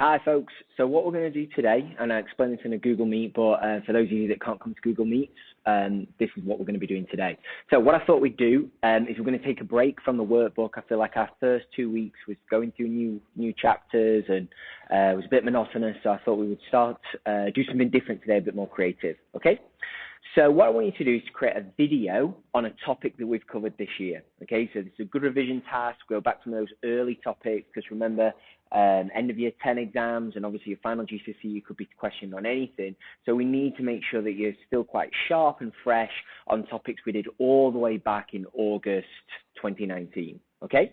Hi folks, so what we're going to do today, and I explained this in a Google Meet, but for those of you that can't come to Google Meets, this is what we're going to be doing today. So what I thought we'd do is we're going to take a break from the workbook. I feel like our first 2 weeks was going through new chapters and it was a bit monotonous, so I thought we would start, do something different today, a bit more creative, okay? So what I want you to do is to create a video on a topic that we've covered this year, okay? So this is a good revision task, go back to those early topics, because remember, end of year 10 exams and obviously your final GCSE, you could be questioned on anything. So we need to make sure that you're still quite sharp and fresh on topics we did all the way back in August 2019. Okay,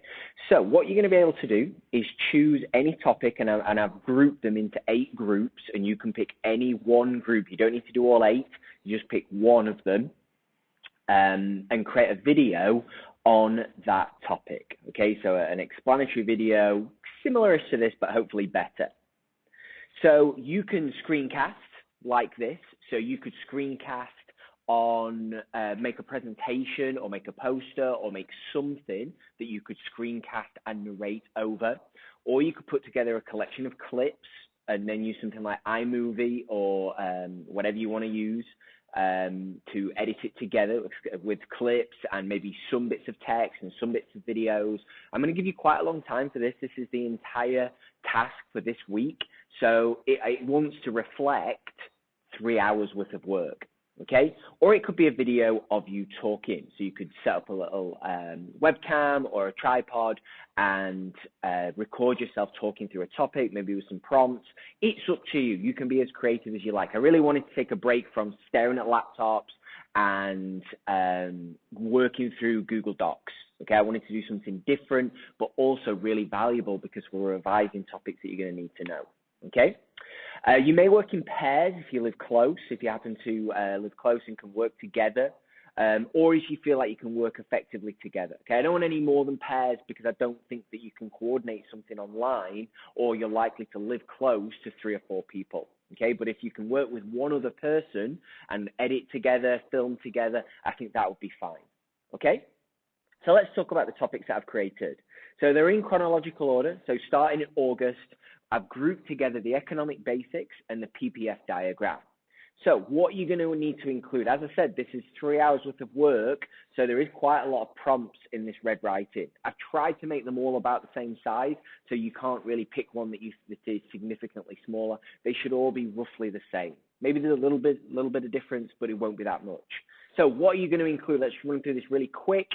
so what you're going to be able to do is choose any topic, and I've grouped them into 8 groups, and you can pick any one group. You don't need to do all 8, you just pick one of them and create a video on that topic. Okay, so an explanatory video, similar to this, but hopefully better. So you can screencast like this. So you could screencast on make a presentation or make a poster or make something that you could screencast and narrate over, or you could put together a collection of clips and then use something like iMovie or whatever you want to use to edit it together with clips and maybe some bits of text and some bits of videos. I'm going to give you quite a long time for this. This is the entire task for this week, so it wants to reflect 3 hours worth of work. Okay, or it could be a video of you talking. So you could set up a little webcam or a tripod and record yourself talking through a topic, maybe with some prompts. It's up to you. You can be as creative as you like. I really wanted to take a break from staring at laptops and working through Google Docs. Okay, I wanted to do something different, but also really valuable because we're revising topics that you're going to need to know. Okay. You may work in pairs if you live close, if you happen to live close and can work together, or if you feel like you can work effectively together. Okay, I don't want any more than pairs because I don't think that you can coordinate something online, or you're likely to live close to 3 or 4 people. Okay, but if you can work with one other person and edit together, film together, I think that would be fine. Okay, so let's talk about the topics that I've created. So they're in chronological order. So starting in August, I've grouped together the economic basics and the PPF diagram. So what you're going to need to include, as I said, this is 3 hours worth of work, so there is quite a lot of prompts in this red writing. I've tried to make them all about the same size, so you can't really pick one that is significantly smaller. They should all be roughly the same. Maybe there's a little bit of difference, but it won't be that much. So what are you going to include? Let's run through this really quick.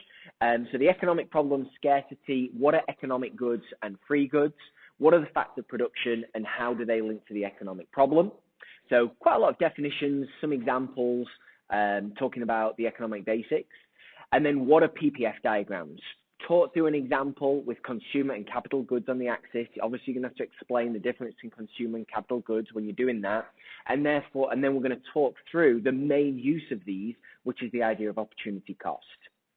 So the economic problem, scarcity, what are economic goods and free goods? What are the facts of production and how do they link to the economic problem? So quite a lot of definitions, some examples, talking about the economic basics. And then what are PPF diagrams? Taught through an example with consumer and capital goods on the axis. Obviously, you're going to have to explain the difference in consumer and capital goods when you're doing that. And then we're going to talk through the main use of these, which is the idea of opportunity cost.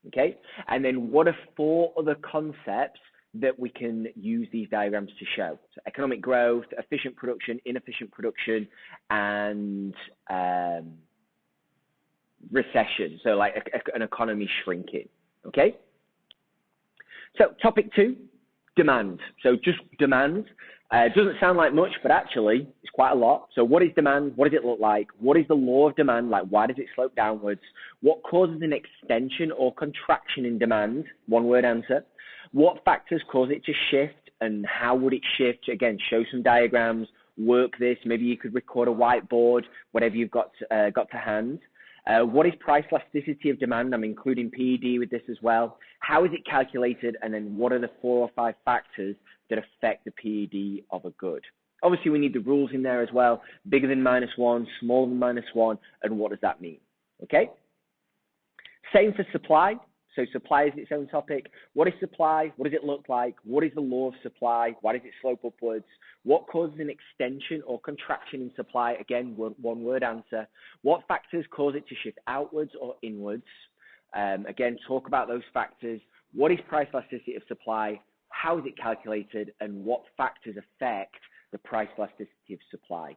Okay? And then what are 4 other concepts that we can use these diagrams to show? So economic growth, efficient production, inefficient production, and recession. So like an economy shrinking. Okay? So topic 2, demand. So just demand. It doesn't sound like much, but actually it's quite a lot. So what is demand? What does it look like? What is the law of demand? Like, why does it slope downwards? What causes an extension or contraction in demand? One word answer. What factors cause it to shift and how would it shift? Again, show some diagrams, work this. Maybe you could record a whiteboard, whatever you've got to hand. What is price elasticity of demand? I'm including PED with this as well. How is it calculated? And then what are the 4 or 5 factors that affect the PED of a good? Obviously, we need the rules in there as well. Bigger than -1, smaller than -1, and what does that mean? Okay? Same for supply. So supply is its own topic. What is supply? What does it look like? What is the law of supply? Why does it slope upwards? What causes an extension or contraction in supply? Again, one word answer. What factors cause it to shift outwards or inwards? Again, talk about those factors. What is price elasticity of supply? How is it calculated? And what factors affect the price elasticity of supply?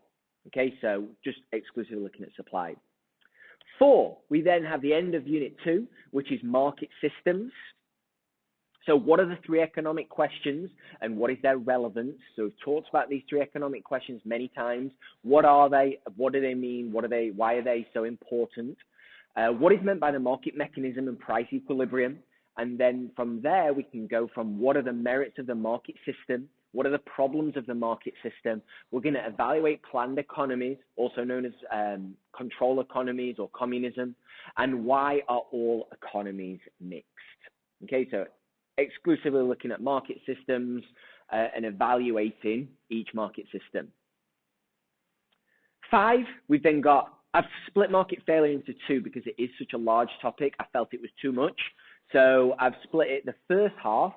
Okay, so just exclusively looking at supply. 4, we then have the end of Unit 2, which is market systems. So what are the three economic questions and what is their relevance? So we've talked about these three economic questions many times. What are they? What do they mean? Why are they so important? What is meant by the market mechanism and price equilibrium? And then from there, we can go from what are the merits of the market system? What are the problems of the market system? We're going to evaluate planned economies, also known as control economies or communism, and why are all economies mixed? Okay, so exclusively looking at market systems and evaluating each market system. 5, we've then got, I've split market failure into 2 because it is such a large topic. I felt it was too much. So I've split it. The first half,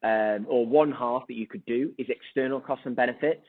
or one half that you could do, is external costs and benefits.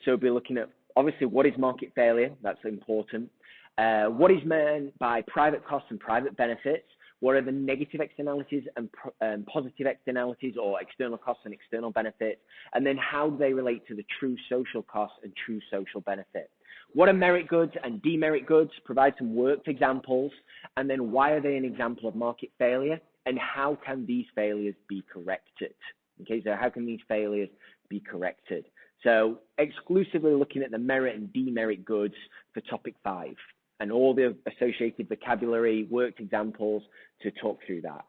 So we'll be looking at, obviously, what is market failure? That's important. What is meant by private costs and private benefits? What are the negative externalities and positive externalities, or external costs and external benefits? And then how do they relate to the true social costs and true social benefit? What are merit goods and demerit goods? Provide some worked examples. And then why are they an example of market failure? And how can these failures be corrected? Okay, so how can these failures be corrected? So exclusively looking at the merit and demerit goods for topic 5 and all the associated vocabulary, worked examples to talk through that.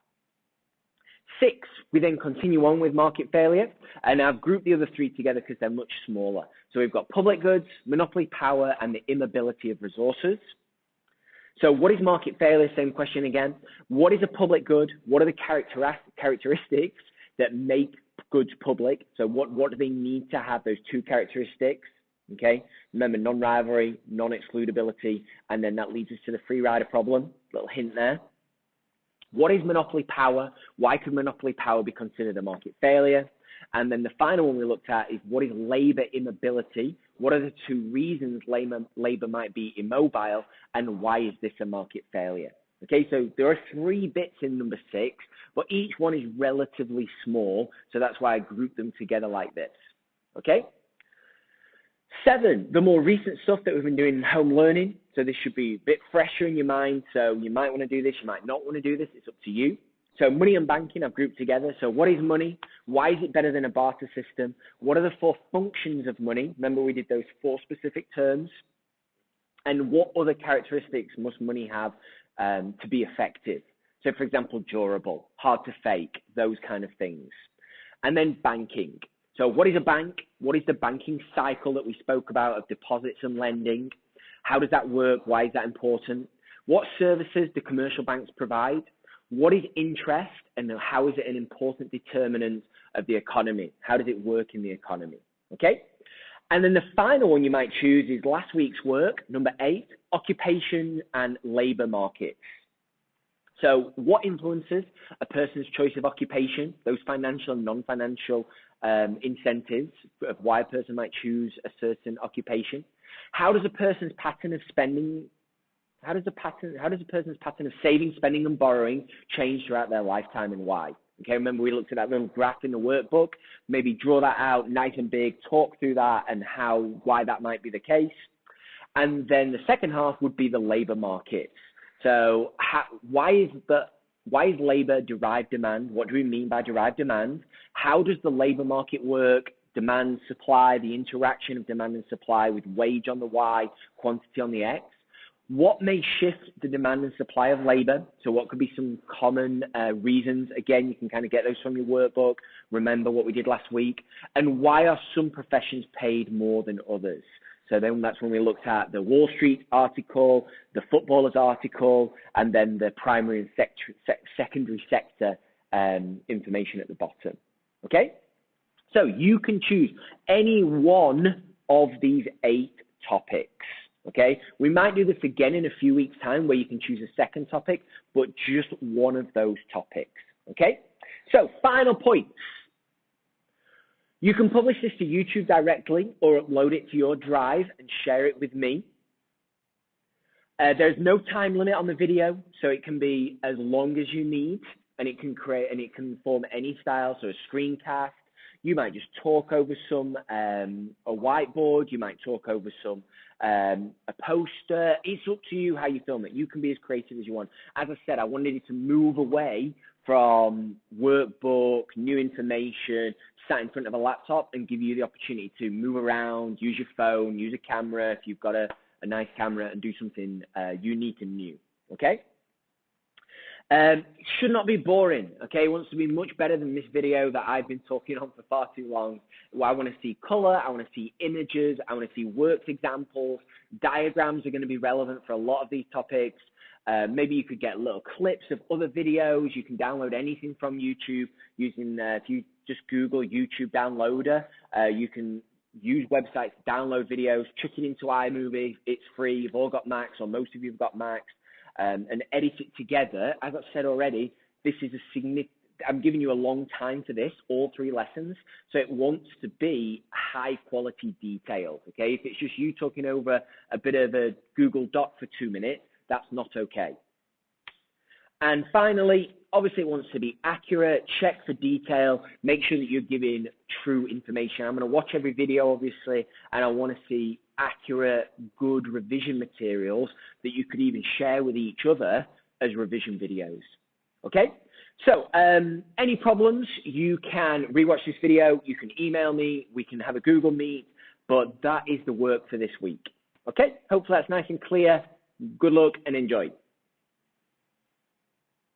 6, we then continue on with market failure, and I've grouped the other 3 together because they're much smaller. So we've got public goods, monopoly power, and the immobility of resources. So what is market failure? Same question again. What is a public good? What are the characteristics that make goods public? So what do they need to have, those 2 characteristics? Okay, remember non-rivalry, non-excludability, and then that leads us to the free rider problem. Little hint there. What is monopoly power? Why could monopoly power be considered a market failure? And then the final one we looked at is what is labor immobility? What are the 2 reasons labor might be immobile, and why is this a market failure? Okay, so there are 3 bits in number 6, but each one is relatively small, so that's why I grouped them together like this. Okay? 7, the more recent stuff that we've been doing in home learning. So this should be a bit fresher in your mind. So you might want to do this, you might not want to do this. It's up to you. So money and banking I've grouped together. So what is money? Why is it better than a barter system? What are the 4 functions of money? Remember we did those 4 specific terms. And what other characteristics must money have to be effective? So for example, durable, hard to fake, those kind of things. And then banking. So what is a bank? What is the banking cycle that we spoke about of deposits and lending? How does that work? Why is that important? What services do commercial banks provide? What is interest, and how is it an important determinant of the economy? How does it work in the economy? Okay? And then the final one you might choose is last week's work, number 8, occupation and labor markets. So what influences a person's choice of occupation, those financial and non-financial incentives of why a person might choose a certain occupation? How does a person's pattern of spending, how does a person's pattern of saving, spending, and borrowing change throughout their lifetime, and why? Okay, remember we looked at that little graph in the workbook. Maybe draw that out nice and big, talk through that and why that might be the case. And then the second half would be the labor markets. So why is labor derived demand? What do we mean by derived demand? How does the labor market work? Demand, supply, the interaction of demand and supply with wage on the Y, quantity on the X. What may shift the demand and supply of labor? So what could be some common reasons? Again, you can kind of get those from your workbook. Remember what we did last week. And why are some professions paid more than others? So then that's when we looked at the Wall Street article, the footballers article, and then the primary and secondary sector information at the bottom. Okay? So you can choose any one of these 8 topics. Okay? We might do this again in a few weeks' time where you can choose a second topic, but just one of those topics. Okay? So final points. You can publish this to YouTube directly or upload it to your drive and share it with me. There's no time limit on the video, so it can be as long as you need, and it can form any style, so a screencast. You might just talk over a whiteboard. You might talk over a poster. It's up to you how you film it. You can be as creative as you want. As I said, I wanted it to move away from workbook, new information, sat in front of a laptop and give you the opportunity to move around, use your phone, use a camera if you've got a nice camera, and do something unique and new, okay? Should not be boring, okay? It wants to be much better than this video that I've been talking on for far too long. I want to see color, I want to see images, I want to see worked examples. Diagrams are going to be relevant for a lot of these topics. Maybe you could get little clips of other videos. You can download anything from YouTube using, if you just Google YouTube downloader, you can use websites to download videos, chuck it into iMovie. It's free. You've all got Macs, or most of you have got Macs. And edit it together. As I've said already, this is a significant, I'm giving you a long time for this, all 3 lessons. So it wants to be high quality details, okay? If it's just you talking over a bit of a Google Doc for 2 minutes, that's not okay. And finally, obviously it wants to be accurate, check for detail, make sure that you're giving true information. I'm gonna watch every video, obviously, and I wanna see accurate, good revision materials that you could even share with each other as revision videos, okay? So any problems, you can rewatch this video, you can email me, we can have a Google Meet, but that is the work for this week, okay? Hopefully that's nice and clear. Good luck and enjoy.